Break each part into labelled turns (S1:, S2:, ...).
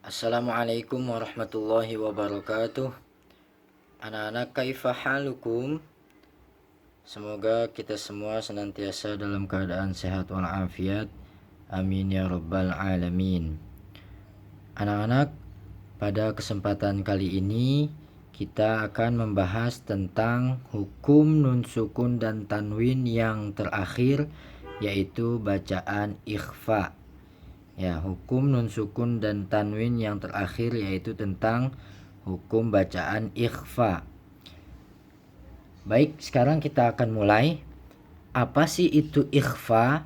S1: Assalamualaikum warahmatullahi wabarakatuh. Anak-anak, kaifa halukum? Semoga kita semua senantiasa dalam keadaan sehat walafiat. Amin ya rabbal alamin. Anak-anak, pada kesempatan kali ini kita akan membahas tentang hukum nun sukun dan tanwin yang terakhir, yaitu bacaan ikhfa. Ya, hukum nun sukun dan tanwin yang terakhir yaitu tentang hukum bacaan ikhfa. Baik, sekarang kita akan mulai. Apa sih itu ikhfa?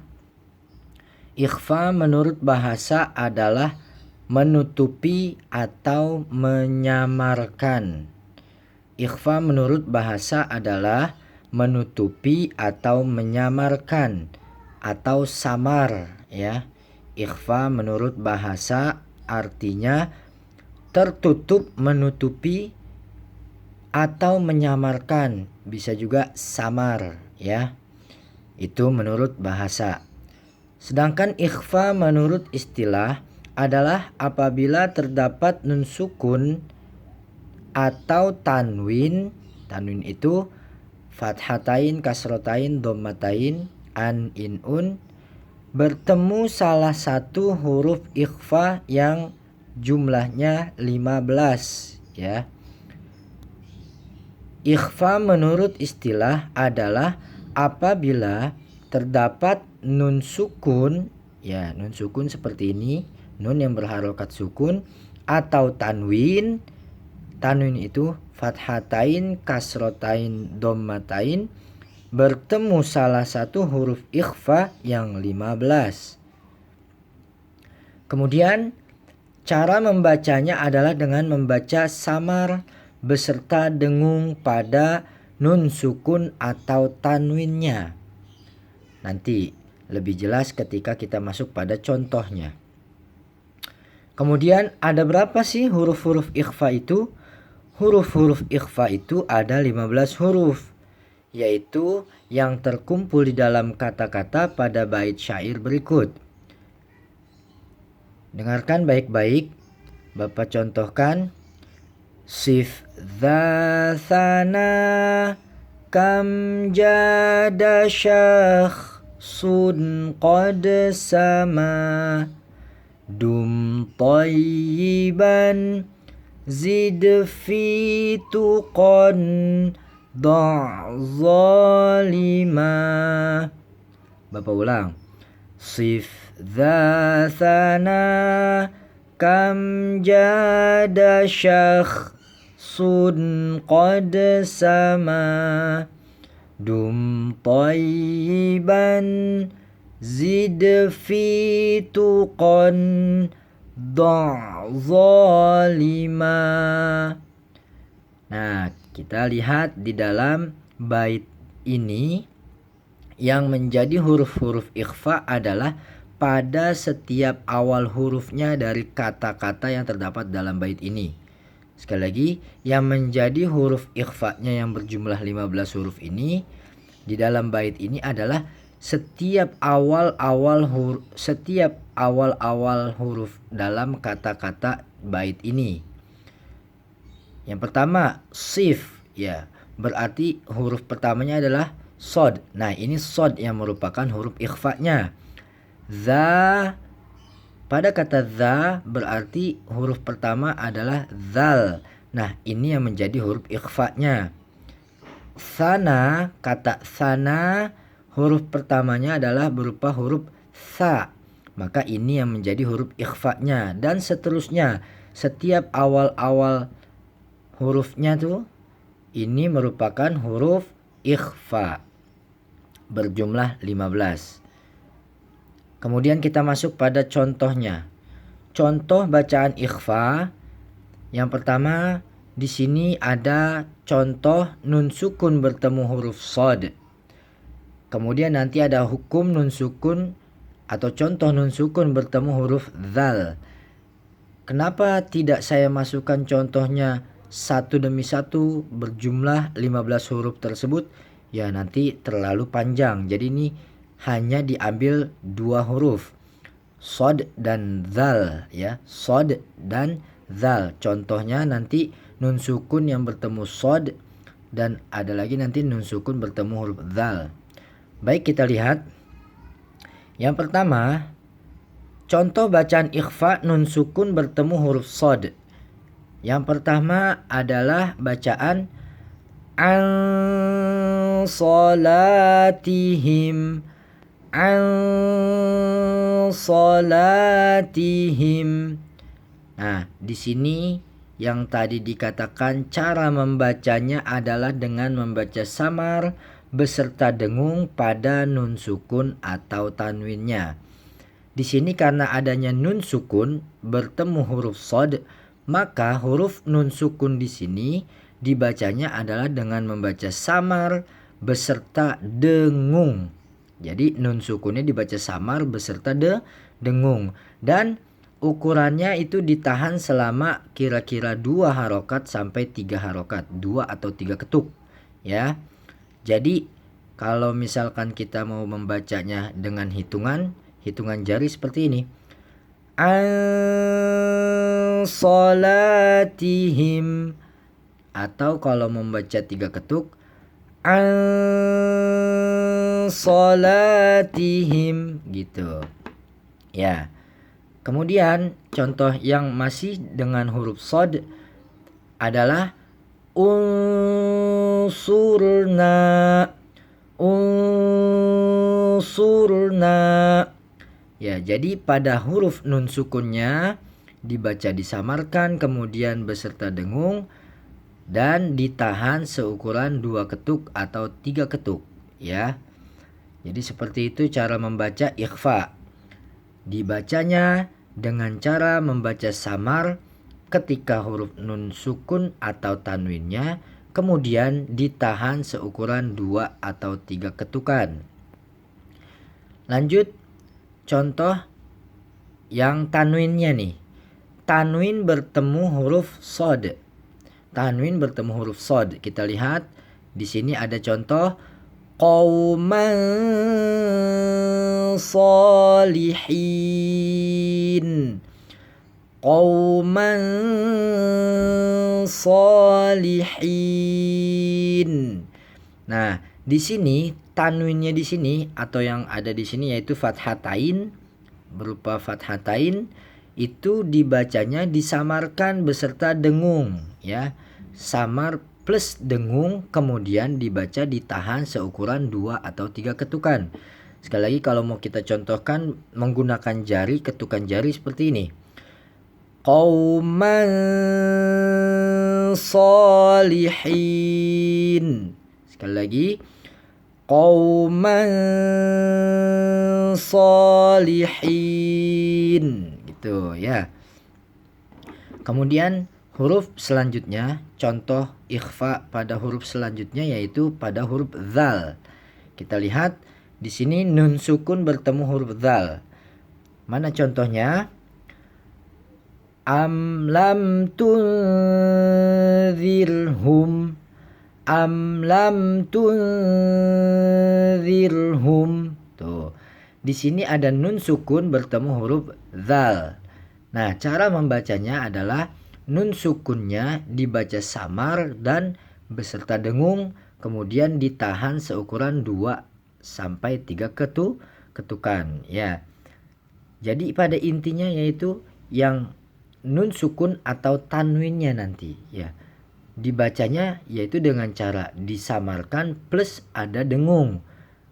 S1: Ikhfa menurut bahasa adalah menutupi atau menyamarkan. Ikhfa menurut bahasa adalah menutupi atau menyamarkan atau samar, ya. Ikhfa menurut bahasa artinya tertutup, menutupi atau menyamarkan, bisa juga samar, ya. Itu menurut bahasa. Sedangkan ikhfa menurut istilah adalah apabila terdapat nun sukun atau tanwin. Tanwin itu fathatain, kasrotain, dhammatain, an, in, un, bertemu salah satu huruf ikhfa yang jumlahnya 15, ya. Ikhfa menurut istilah adalah apabila terdapat nun sukun, ya, nun sukun seperti ini, nun yang berharokat sukun, atau tanwin. Tanwin itu fathatain, kasrotain, dhammatain, bertemu salah satu huruf ikhfa yang 15. Kemudian cara membacanya adalah dengan membaca samar beserta dengung pada nun sukun atau tanwinnya. Nanti lebih jelas ketika kita masuk pada contohnya. Kemudian ada berapa sih huruf-huruf ikhfa itu? Huruf-huruf ikhfa itu ada 15 huruf, yaitu yang terkumpul di dalam kata-kata pada bait syair berikut. Dengarkan baik-baik, Bapak contohkan. Sif dha thana kam jada syakhsun qad sama dum tayyiban zid fi tuqan da' zalima. Bapak ulang. Sif dha thana kam jada syakhsun qad sama dum tayyiban zid fi tuqan da' zalima. Nah, kita lihat di dalam bait ini yang menjadi huruf-huruf ikhfa adalah pada setiap awal hurufnya dari kata-kata yang terdapat dalam bait ini. Sekali lagi, yang menjadi huruf ikhfa-nya yang berjumlah 15 huruf ini di dalam bait ini adalah setiap awal-awal huruf dalam kata-kata bait ini. Yang pertama, sif, ya, berarti huruf pertamanya adalah sod. Nah, ini sod yang merupakan huruf ikhfa-nya. Za, pada kata za berarti huruf pertama adalah zal. Nah, ini yang menjadi huruf ikhfa-nya. Sana, kata sana, huruf pertamanya adalah berupa huruf sa. Maka ini yang menjadi huruf ikhfa-nya. Dan seterusnya, setiap awal-awal hurufnya tuh ini merupakan huruf ikhfa berjumlah 15. Kemudian kita masuk pada contohnya. Contoh bacaan ikhfa. Yang pertama, di sini ada contoh nun sukun bertemu huruf shad. Kemudian nanti ada hukum nun sukun atau contoh nun sukun bertemu huruf dzal. Kenapa tidak saya masukkan contohnya satu demi satu berjumlah 15 huruf tersebut? Ya, nanti terlalu panjang. Jadi ini hanya diambil 2 huruf. sod dan zal ya, sod dan zal. Contohnya nanti nun sukun yang bertemu sod dan ada lagi nanti nun sukun bertemu huruf zal. Baik, kita lihat. Yang pertama, contoh bacaan ikhfa nun sukun bertemu huruf sod. Yang pertama adalah bacaan an salatihim, an salatihim. Nah, di sini yang tadi dikatakan cara membacanya adalah dengan membaca samar beserta dengung pada nun sukun atau tanwinnya. Di sini karena adanya nun sukun bertemu huruf sod, maka huruf nun sukun di sini dibacanya adalah dengan membaca samar beserta dengung. Jadi nun sukunnya dibaca samar beserta dengung. Dan ukurannya itu ditahan selama kira-kira 2 harokat sampai 3 harokat. 2 atau 3 ketuk. Ya. Jadi kalau misalkan kita mau membacanya dengan hitungan jari seperti ini. An-salatihim. Atau kalau membaca 3 ketuk, an-salatihim gitu. Ya. Kemudian contoh yang masih dengan huruf sod adalah unsurna. Ya, jadi pada huruf nun sukunnya dibaca disamarkan kemudian beserta dengung dan ditahan seukuran 2 ketuk atau 3 ketuk ya. Jadi seperti itu cara membaca ikhfa. Dibacanya dengan cara membaca samar ketika huruf nun sukun atau tanwinnya kemudian ditahan seukuran 2 atau 3 ketukan. Lanjut contoh yang tanwinnya nih. Tanwin bertemu huruf sod. Tanwin bertemu huruf sod. Kita lihat di sini ada contoh qauman salihin. Qauman salihin. Nah, di sini tanwinnya di sini atau yang ada di sini yaitu fathatain, berupa fathatain itu dibacanya disamarkan beserta dengung ya. Samar plus dengung kemudian dibaca ditahan seukuran 2 atau 3 ketukan. Sekali lagi kalau mau kita contohkan menggunakan jari, ketukan jari seperti ini. Qauman salihin. Sekali lagi. Qauman salihin. Gitu ya. Kemudian huruf selanjutnya, contoh ikhfa pada huruf selanjutnya yaitu pada huruf zal. Kita lihat di sini nun sukun bertemu huruf zal. Mana contohnya? Am lam tunzirhum. Am lam tunzirhum. Tuh. Di sini ada nun sukun bertemu huruf zal. Nah, cara membacanya adalah nun sukunnya dibaca samar dan beserta dengung kemudian ditahan seukuran 2 sampai 3 ketukan ya. Jadi pada intinya yaitu yang nun sukun atau tanwinnya nanti ya. Dibacanya yaitu dengan cara disamarkan plus ada dengung.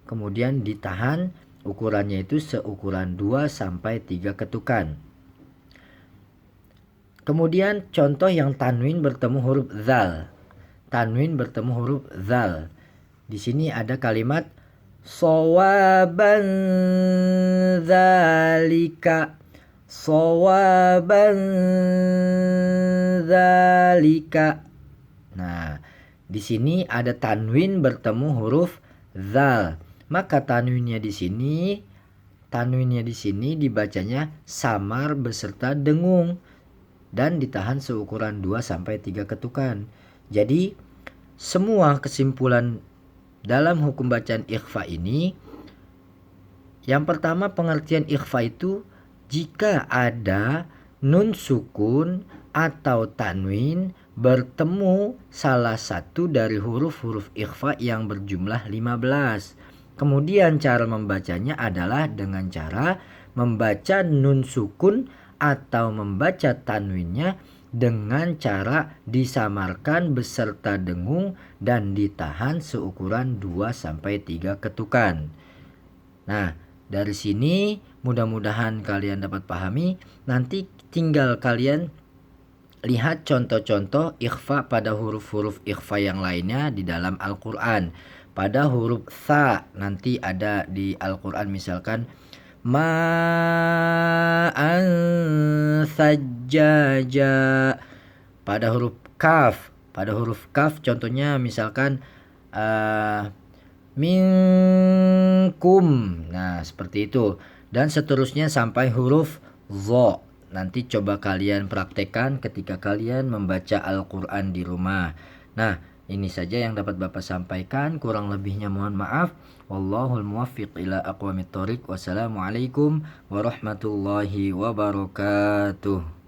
S1: Kemudian ditahan ukurannya itu seukuran 2 sampai 3 ketukan. Kemudian contoh yang tanwin bertemu huruf zal. Tanwin bertemu huruf zal. Di sini ada kalimat sawaban zalika. Sawaban zalika. Nah, di sini ada tanwin bertemu huruf zal. Maka tanwinnya di sini dibacanya samar beserta dengung dan ditahan seukuran 2 sampai 3 ketukan. Jadi semua kesimpulan dalam hukum bacaan ikhfa ini, yang pertama pengertian ikhfa itu jika ada nun sukun atau tanwin bertemu salah satu dari huruf-huruf ikhfa yang berjumlah 15. Kemudian cara membacanya adalah dengan cara membaca nun sukun atau membaca tanwinnya dengan cara disamarkan beserta dengung dan ditahan seukuran 2-3 ketukan. Nah, dari sini mudah-mudahan kalian dapat pahami. Nanti tinggal kalian lihat contoh-contoh ikhfa pada huruf-huruf ikhfa yang lainnya di dalam Al-Quran. Pada huruf tha nanti ada di Al-Quran misalkan ma'an sajjaja. Pada huruf kaf contohnya misalkan minkum. Nah, seperti itu. Dan seterusnya sampai huruf dha. Nanti coba kalian praktekkan ketika kalian membaca Al-Quran di rumah. Nah, ini saja yang dapat Bapak sampaikan. Kurang lebihnya mohon maaf. Wallahul muwaffiq ila aqwamit thoriq. Wassalamualaikum warahmatullahi wabarakatuh.